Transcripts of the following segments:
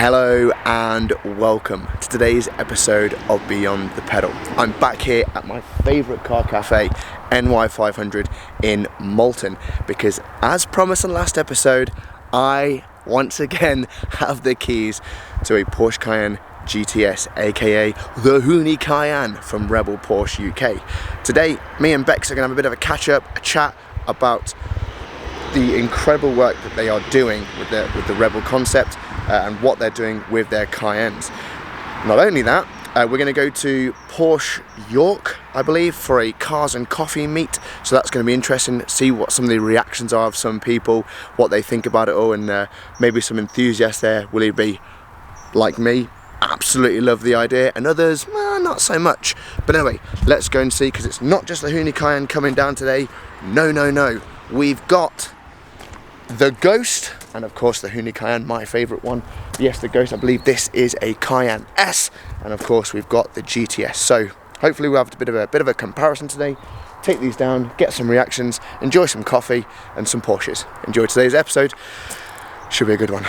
Hello and welcome to today's episode of Beyond the Pedal. I'm back here at my favourite car cafe, NY500 in Malton, because as promised on last episode, I once again have the keys to a Porsche Cayenne GTS, aka the Huni Cayenne from REBEL Porsche UK. Today, me and Bex are going to have a bit of a catch up, a chat about the incredible work that they are doing with the REBEL concept and what they're doing with their Cayennes. Not only that, we're going to go to Porsche York, I believe, for a cars and coffee meet. So that's going to be interesting, see what some of the reactions are of some people, what they think about it all, and maybe some enthusiasts there. Will it be like me? Absolutely love the idea, and others, not so much. But anyway, let's go and see, because it's not just the Huni Cayenne coming down today. No. We've got the Ghost, and of course the Huni Cayenne, my favourite one. Yes, the Ghost, I believe this is a Cayenne S, and of course we've got the GTS. So hopefully we'll have a bit of a comparison today, take these down, get some reactions, enjoy some coffee and some Porsches. Enjoy today's episode, should be a good one.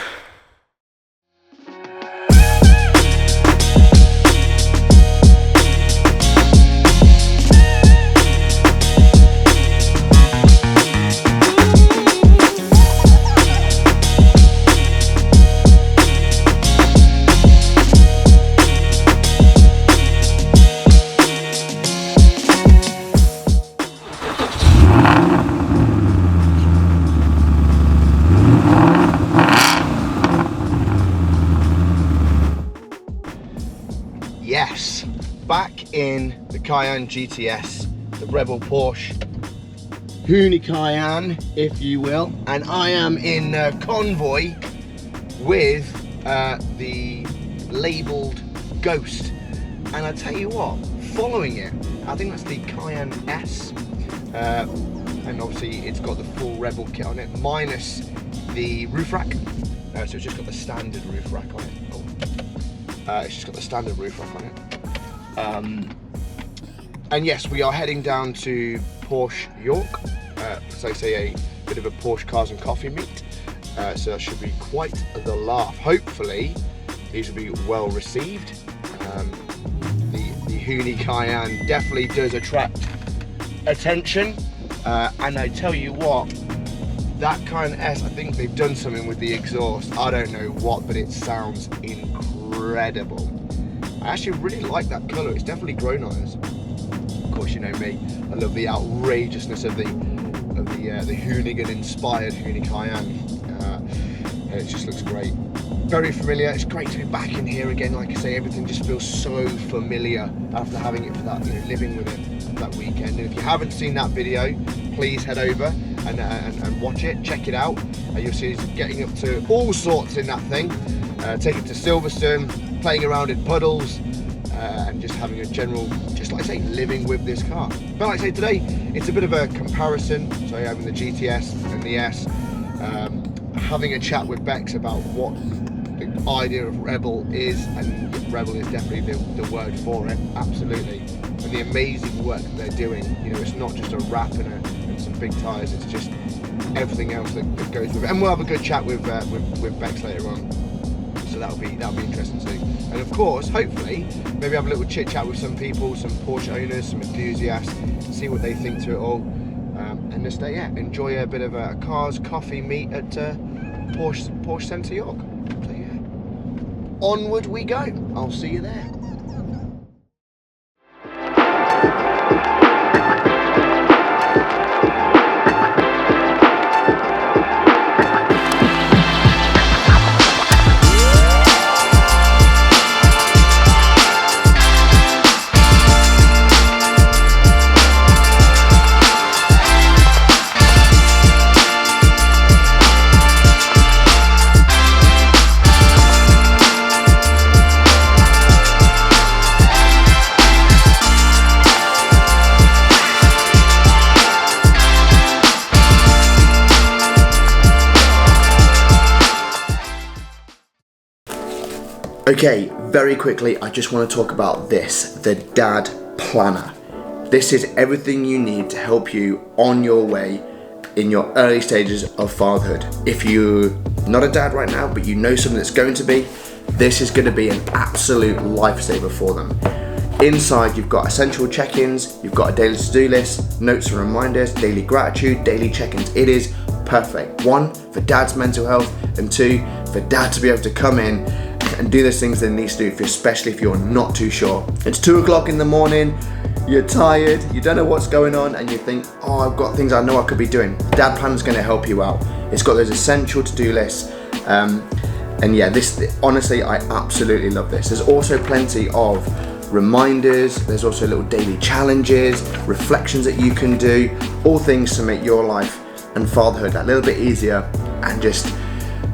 Yes, back in the Cayenne GTS, the REBEL Porsche Huni Cayenne, if you will, and I am in convoy with the labelled Ghost, and I tell you what, following it, I think that's the Cayenne S, and obviously it's got the full REBEL kit on it, minus the roof rack, so it's just got the standard roof rack on it. It's just got the standard roof rack on it. And yes, we are heading down to Porsche York, so I say a bit of a Porsche cars and coffee meet. So that should be quite the laugh. Hopefully, these will be well received. The Huni Cayenne definitely does attract attention, and I tell you what, that Cayenne S, I think they've done something with the exhaust. I don't know what, but it sounds incredible. I actually really like that colour. It's definitely grown on us. Of course, you know me. I love the outrageousness of the Hoonigan inspired Huni Cayenne. And it just looks great. Very familiar. It's great to be back in here again. Like I say, everything just feels so familiar after having it for that, living with it that weekend. And if you haven't seen that video, please head over and watch it. Check it out. You'll see it's getting up to all sorts in that thing. Take it to Silverstone, playing around in puddles, and just having a general, just like I say, living with this car. But like I say, today it's a bit of a comparison. So having the GTS and the S, having a chat with Bex about what the idea of REBEL is, and REBEL is definitely the word for it, absolutely. And the amazing work that they're doing. It's not just a wrap and some big tyres. It's just everything else that goes with it. And we'll have a good chat with Bex later on. So that'll be interesting too. And of course, hopefully, maybe have a little chit chat with some people, some Porsche owners, some enthusiasts, see what they think to it all, and just enjoy a bit of a cars coffee meet at Porsche Centre York. So yeah, onward we go. I'll see you there. Okay, very quickly, I just want to talk about this, the Dad Planner. This is everything you need to help you on your way in your early stages of fatherhood. If you're not a dad right now, but you know someone that's going to be, this is going to be an absolute lifesaver for them. Inside you've got essential check-ins, you've got a daily to-do list, notes and reminders, daily gratitude, daily check-ins. It is perfect. 1, for dad's mental health, and 2, for dad to be able to come in and do those things that he needs to do, especially if you're not too sure. It's 2 o'clock in the morning, you're tired, you don't know what's going on, and you think, oh, I've got things I know I could be doing. Dad Plan's going to help you out. It's got those essential to-do lists. And yeah, this, honestly, I absolutely love this. There's also plenty of reminders, there's also little daily challenges, reflections that you can do, all things to make your life and fatherhood that little bit easier, and just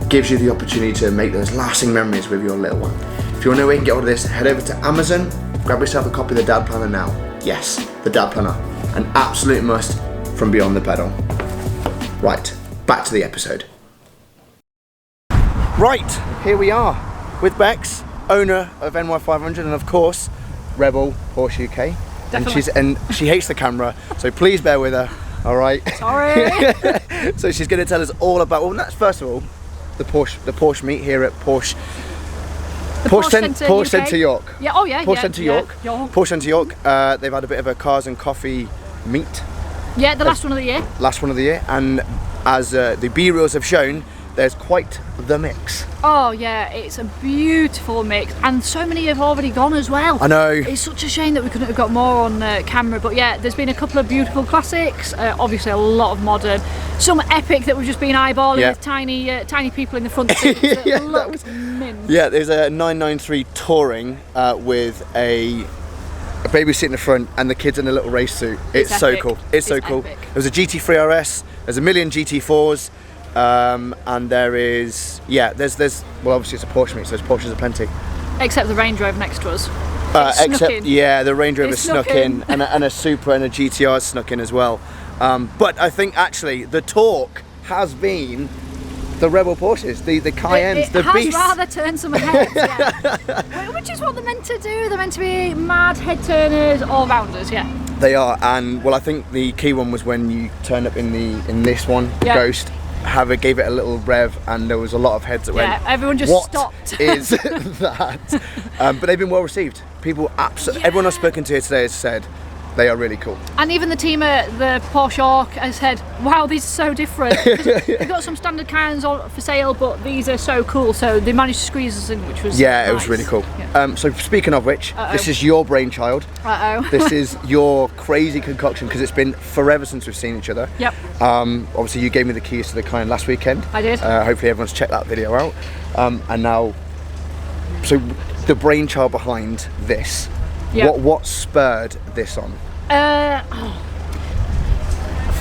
gives you the opportunity to make those lasting memories with your little one. If you want to know where you can get all of this, head over to Amazon, grab yourself a copy of the Dad Planner now. Yes, the Dad Planner, an absolute must from Beyond the Pedal. Right, back to the episode. Right, here we are with Bex, owner of NY500, and of course, REBEL Porsche UK. Definitely. And she hates the camera, so please bear with her. All right. Sorry. So she's going to tell us all about. Well, that's first of all the Porsche meet here at Porsche Centre York. Yeah. Oh yeah. Porsche Centre York. Yeah. Porsche Centre York. They've had a bit of a cars and coffee meet. Yeah, the last one of the year. Last one of the year, and as the B-reels have shown, there's quite the mix. Oh yeah, it's a beautiful mix, and so many have already gone as well. I know. It's such a shame that we couldn't have got more on camera, but yeah, there's been a couple of beautiful classics, obviously a lot of modern, some epic that we've just been eyeballing with tiny people in the front seats that looked mint. Yeah, there's a 993 touring with a baby seat in the front and the kids in a little race suit. It's so cool. It's so cool. Epic. There's a GT3 RS, there's a million GT4s. And there is, there's well, obviously it's a Porsche meet, so there's Porsches aplenty. Except the Range Rover next to us. The Range Rover snuck in, and a Supra and a GTR snuck in as well. But I think actually the talk has been the REBEL Porsches, the Cayennes, the beasts. It has rather turned some heads, yeah. Which is what they're meant to do. They're meant to be mad head turners, all rounders, yeah. They are, and well, I think the key one was when you turned up in this one, Ghost. Gave it a little rev, and there was a lot of heads that went. Yeah, everyone just stopped. What is that? But they've been well received. People absolutely, everyone I've spoken to here today has said they are really cool. And even the team at the Porsche York has said, wow, these are so different. They've got some standard Cayennes for sale, but these are so cool. So they managed to squeeze us in, which was nice. It was really cool. Yeah. So speaking of which, this is your brainchild. This is your crazy concoction, because it's been forever since we've seen each other. Yep. Obviously you gave me the keys to the Cayenne last weekend. I did. Hopefully everyone's checked that video out. And now, so the brainchild behind this. Yep. What spurred this on?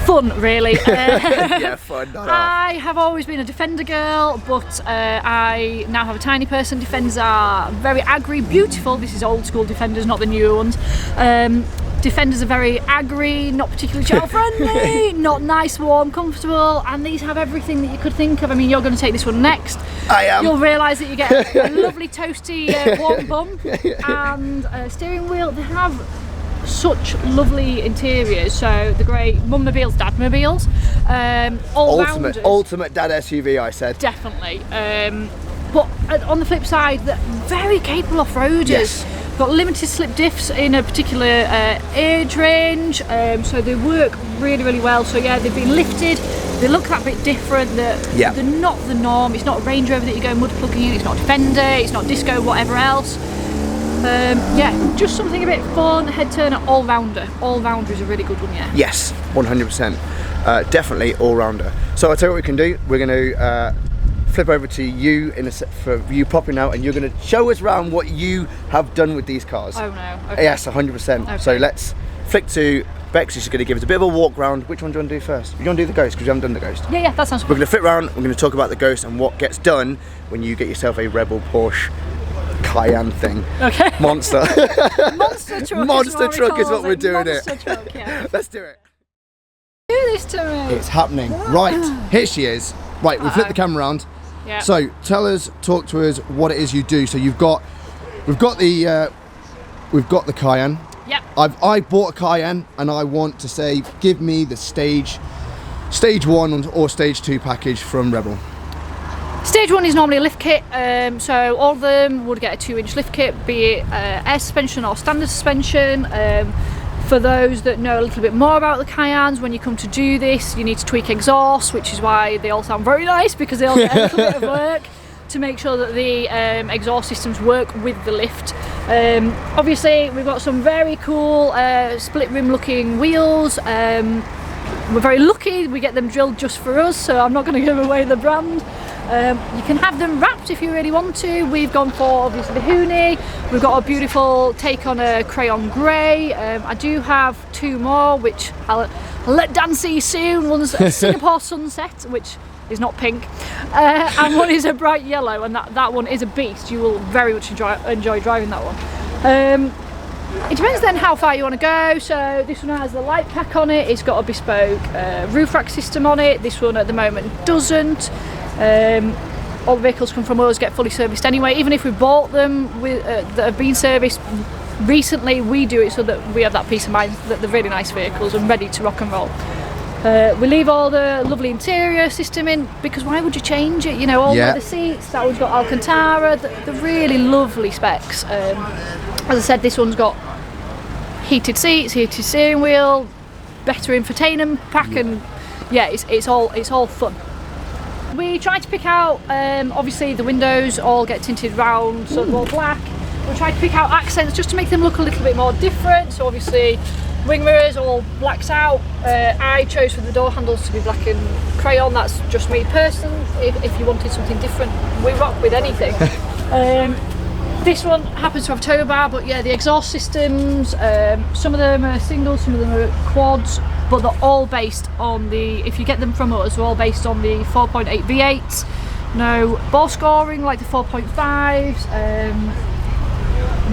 Fun, really. Yeah, fun. I have always been a Defender girl, but I now have a tiny person. Defenders are very agri, beautiful. This is old school Defenders, not the newer ones. Defenders are very agri, not particularly child friendly, not nice, warm, comfortable, and these have everything that you could think of. I mean, you're going to take this one next. I am. You'll realise that you get a lovely toasty warm bum and a steering wheel. They have such lovely interiors, so the great mum-mobiles, dad-mobiles, ultimate dad SUV, I said. Definitely. But on the flip side, they're very capable off-roaders. Yes. Got limited slip diffs in a particular age range, so they work really, really well. So yeah, they've been lifted. They look that bit different. They're not the norm. It's not a Range Rover that you go mud plugging in. It's not Defender. It's not Disco, whatever else. Yeah, just something a bit fun, head turner, all rounder. All rounder is a really good one, yeah. Yes, 100%. Definitely all rounder. So I'll tell you what we can do. We're going to flip over to you for you popping out, and you're going to show us around what you have done with these cars. Oh no. Okay. Yes, 100%. Okay. So let's flick to Bex. She's going to give us a bit of a walk round. Which one do you want to do first? You want to do the Ghost, because you haven't done the Ghost? Yeah, that sounds good. We're going to flip around. We're going to talk about the Ghost and what gets done when you get yourself a REBEL Porsche Cayenne thing. Okay. Monster. Monster truck. Monster truck is what we're doing. Monster truck, yeah. Let's do it. Do this to me. It's happening. Right, here she is. Right, we flipped the camera around. Yeah. So talk to us what it is you do. So we've got the Cayenne. Yep. I bought a Cayenne, and I want to say, give me the stage 1 or stage 2 package from REBEL. Stage 1 is normally a lift kit, so all of them would get a 2-inch lift kit, be it air suspension or standard suspension. For those that know a little bit more about the Cayennes, when you come to do this, you need to tweak exhaust, which is why they all sound very nice, because they all get a little bit of work to make sure that the exhaust systems work with the lift. Obviously, we've got some very cool split rim looking wheels. We're very lucky we get them drilled just for us, so I'm not going to give away the brand. You can have them wrapped if you really want to. We've gone for obviously the Hoonie. We've got a beautiful take on a crayon grey. I do have 2 more, which I'll let Dan see soon. One's a Singapore Sunset, which is not pink, and one is a bright yellow, and that one is a beast. You will very much enjoy driving that one. It depends then how far you want to go. So this one has the light pack on it. It's got a bespoke roof rack system on it. This one at the moment doesn't. All the vehicles come from us, get fully serviced anyway. Even if we bought them with, that have been serviced recently, we do it so that we have that peace of mind that they're really nice vehicles and ready to rock and roll. We leave all the lovely interior system in, because why would you change it? You know, all the seats, that one's got Alcantara, the really lovely specs. As I said, this one's got heated seats, heated steering wheel, better infotainment pack, and yeah, it's all fun. We try to pick out, obviously the windows all get tinted round, so they're all black. We try to pick out accents just to make them look a little bit more different. So obviously wing mirrors all blacked out. I chose for the door handles to be black and crayon. That's just me personally. If you wanted something different, we rock with anything. This one happens to have a tow bar, but yeah, the exhaust systems, some of them are singles, some of them are quads, but they're all based on the, if you get them from us, they're all based on the 4.8 V8s. No ball scoring like the 4.5s.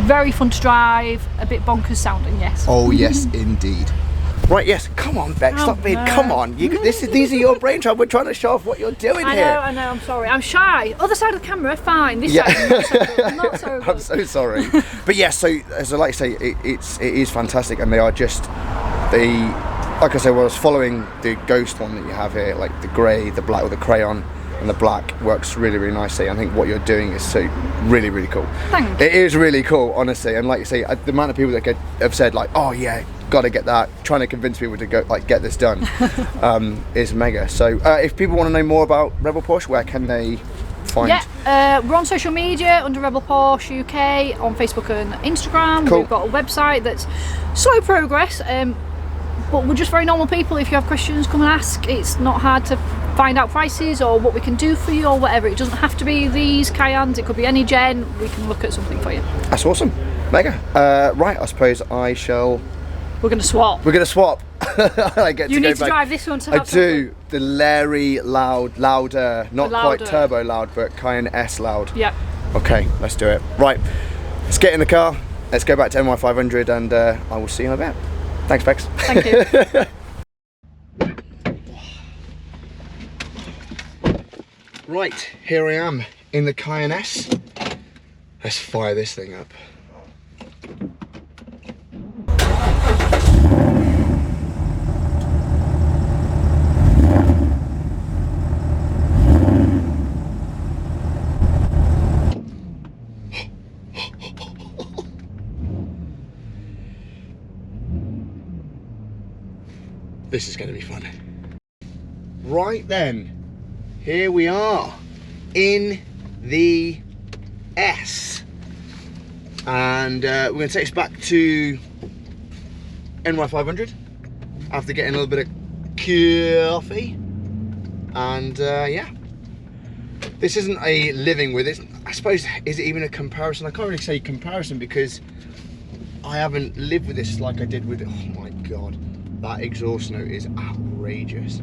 Very fun to drive, a bit bonkers sounding, yes. Oh yes, indeed. Right, yes, come on, Beck, stop being, come on. These are your brainchild. We're trying to show off what you're doing here. I know, I'm sorry. I'm shy. Other side of the camera, fine. This side, not so good. I'm so sorry. But yes, so as I like to say, it is fantastic, and they are just like I said, I was following the Ghost one that you have here, like the grey, the black with the crayon, and the black works really, really nicely. I think what you're doing is so really, really cool. Thank you. It is really cool, honestly. And like you say, the amount of people that have said like, oh yeah, got to get that, trying to convince people to go like get this done, is mega. So if people want to know more about Rebel Porsche, where can they find? Yeah, we're on social media under REBEL Porsche UK on Facebook and Instagram. Cool. We've got a website that's slow progress, but we're just very normal people. If you have questions, come and ask. It's not hard to find out prices or what we can do for you or whatever. It doesn't have to be these Cayennes, it could be any gen. We can look at something for you. That's awesome, mega. Right, I suppose I shall. We're going to swap. We're going to swap. I get you to need go to back. drive this one to I have do. The Larry louder, not quite turbo loud, but Cayenne S loud. Yeah. Okay, let's do it. Right, let's get in the car. Let's go back to NY500, and I will see you in a bit. Thanks, Bex. Thank you. Right, here I am in the Cayenne S. Let's fire this thing up. This is going to be fun. Right then, here we are in the S, and we're going to take us back to NY500 after getting a little bit of coffee, and yeah, this isn't a living with it. I suppose, is it even a comparison? I can't really say comparison because I haven't lived with this like I did with it. Oh my god, that exhaust note is outrageous.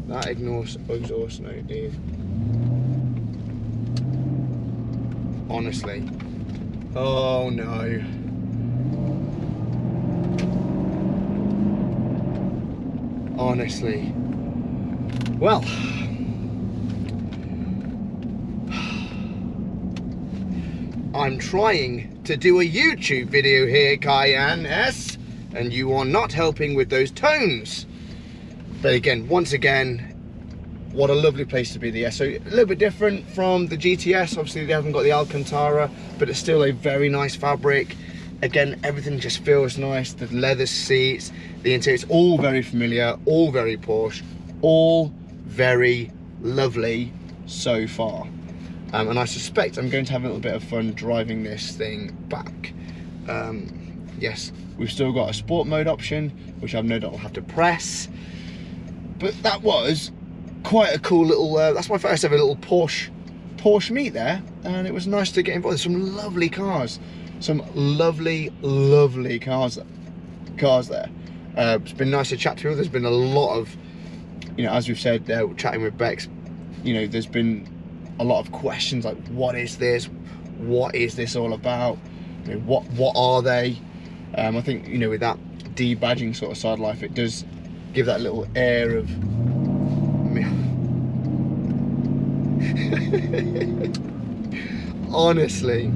That exhaust note is, honestly, oh no. Honestly, well, I'm trying to do a YouTube video here, Cayenne S, and you are not helping with those tones. But again, once again, what a lovely place to be, the S. So a little bit different from the GTS. Obviously they haven't got the Alcantara, but it's still a very nice fabric. Again, everything just feels nice. The leather seats, the interior, it's all very familiar, all very Porsche, all very lovely so far. And I suspect I'm going to have a little bit of fun driving this thing back. Yes, we've still got a sport mode option, which I've no doubt I'll have to press. But that was quite a cool little, that's my first ever little Porsche meet there. And it was nice to get involved. There's some lovely cars. Some lovely, lovely cars there. It's been nice to chat to people. There's been a lot of, you know, as we've said, chatting with Bex, you know, there's been a lot of questions like, what is this? What is this all about? You know, what are they? I think, you know, with that debadging sort of side life, it does give that little air of honestly.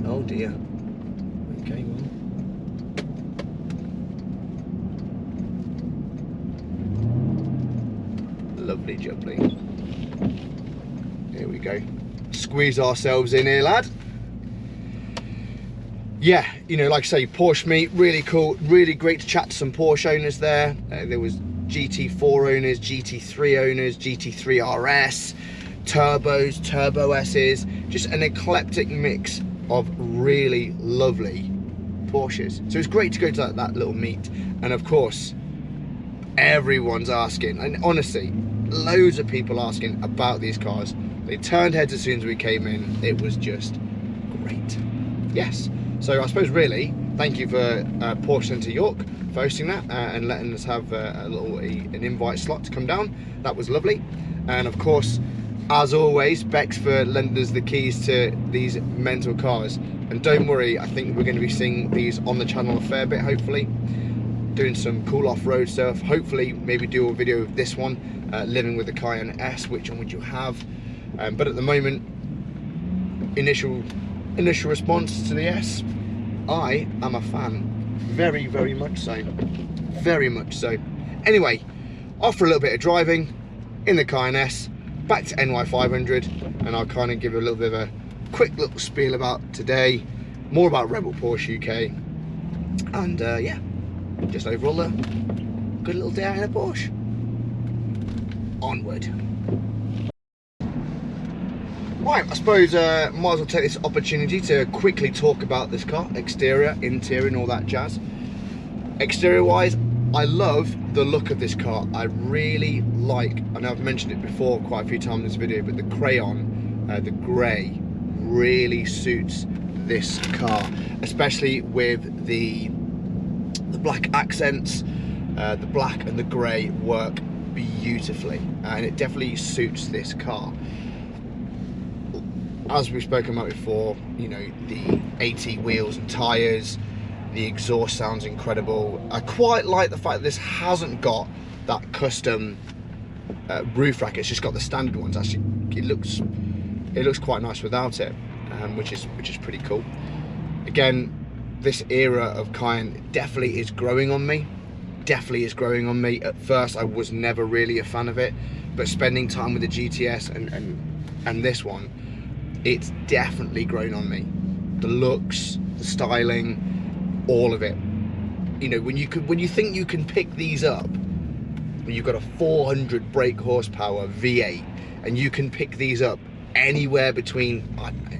Oh dear. Okay, well. Lovely jubbly. Here we go. Squeeze ourselves in here, lad. Yeah, you know, like I say, Porsche meet, really cool, really great to chat to some Porsche owners there. There was GT4 owners, GT3 owners, GT3 RS, turbos, Turbo S's, just an eclectic mix of really lovely Porsches. So it's great to go to that little meet. And of course, everyone's asking, and honestly, loads of people asking about these cars. They turned heads as soon as we came in. It was just great. Yes. So I suppose really, thank you for Porsche Centre York for hosting that and letting us have an invite slot to come down. That was lovely. And of course, as always, Bex for lending us the keys to these mental cars. And don't worry, I think we're going to be seeing these on the channel a fair bit, hopefully. Doing some cool off-road stuff. Hopefully, maybe do a video of this one, living with the Cayenne S, which one would you have? But at the moment, initial response to the S, I am a fan. Very, very much so. Very much so. Anyway, off for a little bit of driving in the Cayenne S. Back to NY500, and I'll kind of give you a little bit of a quick little spiel about today, more about REBEL Porsche UK, and yeah, just overall a good little day out in a Porsche. Onward. Right, I suppose might as well take this opportunity to quickly talk about this car, exterior, interior and all that jazz. Exterior wise, I love the look of this car. I really like, I know I've mentioned it before quite a few times in this video, but the crayon, the grey, really suits this car, especially with the black accents. The black and the grey work beautifully, and it definitely suits this car. As we've spoken about before, you know, the 80 wheels and tyres, the exhaust sounds incredible. I quite like the fact that this hasn't got that custom roof rack. It's just got the standard ones. Actually, it looks quite nice without it, which is pretty cool. Again, this era of Cayenne definitely is growing on me. Definitely is growing on me. At first, I was never really a fan of it, but spending time with the GTS and this one, it's definitely grown on me. The looks, the styling, all of it. You know, when you think you can pick these up, when you've got a 400 brake horsepower V8, and you can pick these up anywhere between, I don't know,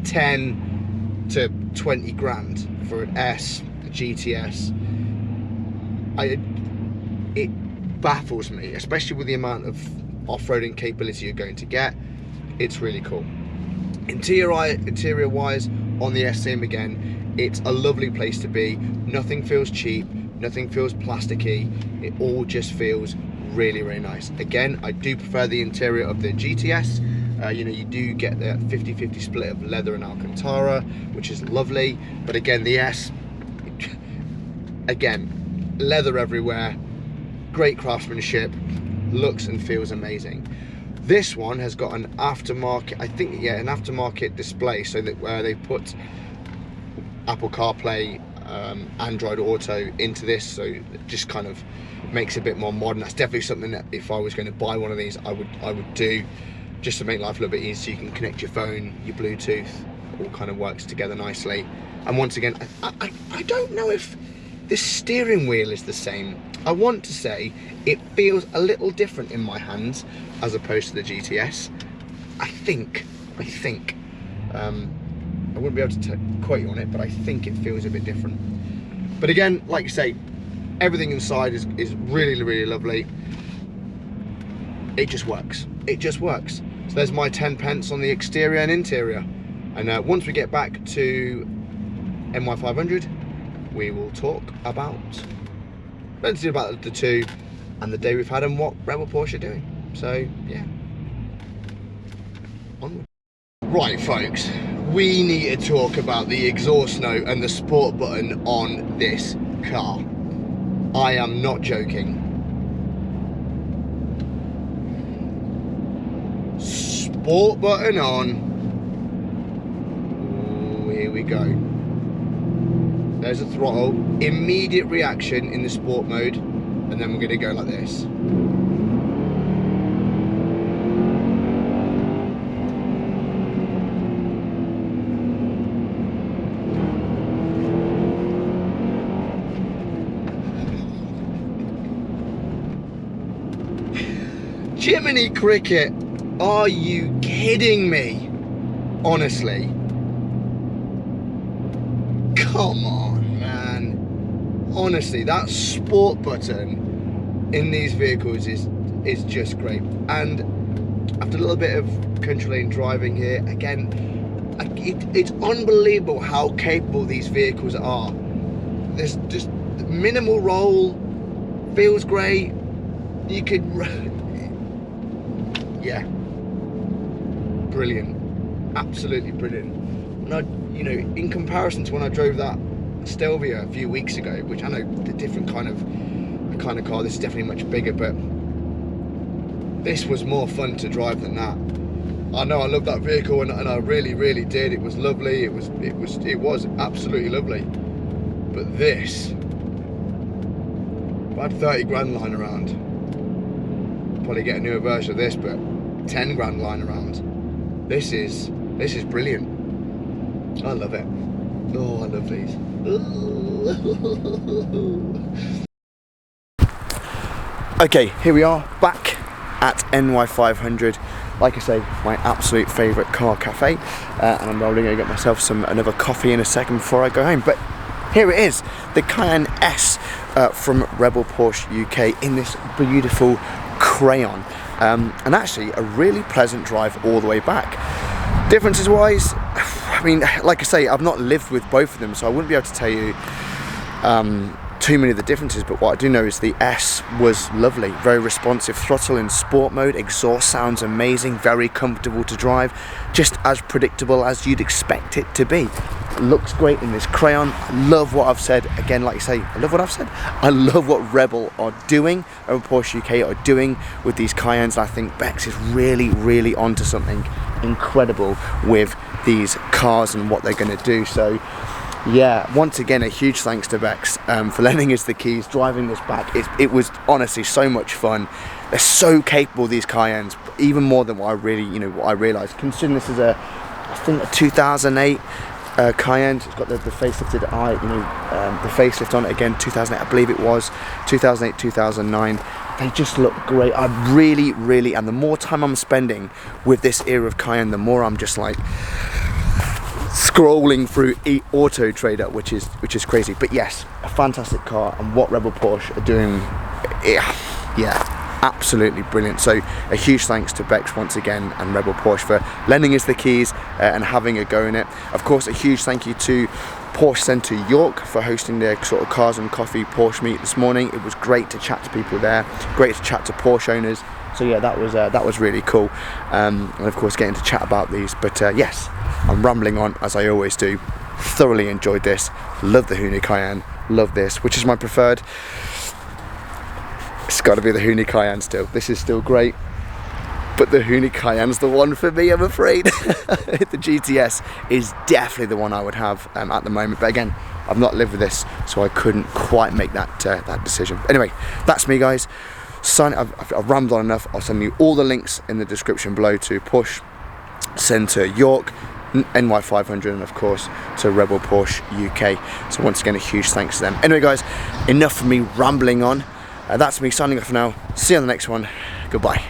10 to 20 grand for an S, a GTS, it baffles me, especially with the amount of off-roading capability you're going to get. It's really cool. Interior wise, on the S same again, it's a lovely place to be. Nothing feels cheap, nothing feels plasticky. It all just feels really, really nice. Again, I do prefer the interior of the GTS. You know, you do get the 50-50 split of leather and Alcantara, which is lovely. But again, the S, again, leather everywhere, great craftsmanship, looks and feels amazing. This one has got an aftermarket, I think, yeah, an aftermarket display, so that where they put Apple CarPlay Android Auto into this, so it just kind of makes it a bit more modern. That's definitely something that if I was going to buy one of these, I would do, just to make life a little bit easier. You can connect your phone, your Bluetooth, all kind of works together nicely. And once again, I don't know if the steering wheel is the same. I want to say it feels a little different in my hands as opposed to the GTS. I think. I wouldn't be able to quote you on it, but I think it feels a bit different. But again, like you say, everything inside is really, really lovely. It just works. It just works. So there's my 10 pence on the exterior and interior. And once we get back to NY500, we will talk about the two and the day we've had and what Rebel Porsche are doing. So yeah, onward. Right folks, we need to talk about the exhaust note and the sport button on this car. I am not joking. Sport button on. Ooh, here we go. There's a throttle, immediate reaction in the sport mode, and then we're going to go like this. Jiminy Cricket, are you kidding me? Honestly. Come on, man. Honestly, that sport button in these vehicles is just great. And after a little bit of country lane driving here, again, it's unbelievable how capable these vehicles are. There's just minimal roll, feels great. You could... Yeah, brilliant, absolutely brilliant. And you know, in comparison to when I drove that Stelvia a few weeks ago, which I know the different kind of car, this is definitely much bigger, but this was more fun to drive than that. I know I love that vehicle, and I really did. It was lovely. It was absolutely lovely. But this, if I had 30 grand lying around, probably get a newer version of this, but 10 grand lying around. This is brilliant. I love it. Oh, I love these. Okay, here we are back at NY500. Like I say, my absolute favourite car cafe, and I'm probably going to get myself another coffee in a second before I go home. But here it is, the Cayenne S from Rebel Porsche UK in this beautiful crayon, and actually a really pleasant drive all the way back. Differences wise, I mean, like I say, I've not lived with both of them, so I wouldn't be able to tell you too many of the differences, but what I do know is the S was lovely, very responsive throttle in sport mode, exhaust sounds amazing, very comfortable to drive, just as predictable as you'd expect it to be. Looks great in this crayon. I love what I've said. Again, like I say, I love what I've said. I love what Rebel are doing, and Porsche UK are doing with these Cayennes. I think Bex is really onto something incredible with these cars and what they're going to do. So yeah, once again, a huge thanks to Bex for lending us the keys, driving this back. It was honestly so much fun. They're so capable, these Cayennes, even more than what I realised. Considering this is I think a 2008 Cayenne. It's got the facelifted the facelift on it again. 2008, I believe it was 2008, 2009. They just look great. I really, and the more time I'm spending with this era of Cayenne, the more I'm just like scrolling through Auto Trader, which is crazy. But yes, a fantastic car, and what Rebel Porsche are doing, yeah, absolutely brilliant. So a huge thanks to Bex once again and Rebel Porsche for lending us the keys and having a go in it. Of course, a huge thank you to Porsche Centre York for hosting their sort of cars and coffee Porsche meet this morning. It was great to chat to people there, great to chat to Porsche owners. So yeah, that was really cool, and of course getting to chat about these. But yes, I'm rambling on as I always do. Thoroughly enjoyed this. Love the Huni Cayenne. Love this. Which is my preferred? It's got to be the Huni Cayenne still. This is still great. But the Huni Cayenne's the one for me, I'm afraid. The GTS is definitely the one I would have at the moment. But again, I've not lived with this, so I couldn't quite make that that decision. Anyway, that's me, guys. I've rambled on enough. I'll send you all the links in the description below to Porsche Centre York, NY500, and of course to REBEL Porsche UK. So once again, a huge thanks to them. Anyway, guys, enough for me rambling on. That's me signing off now. See you on the next one. Goodbye.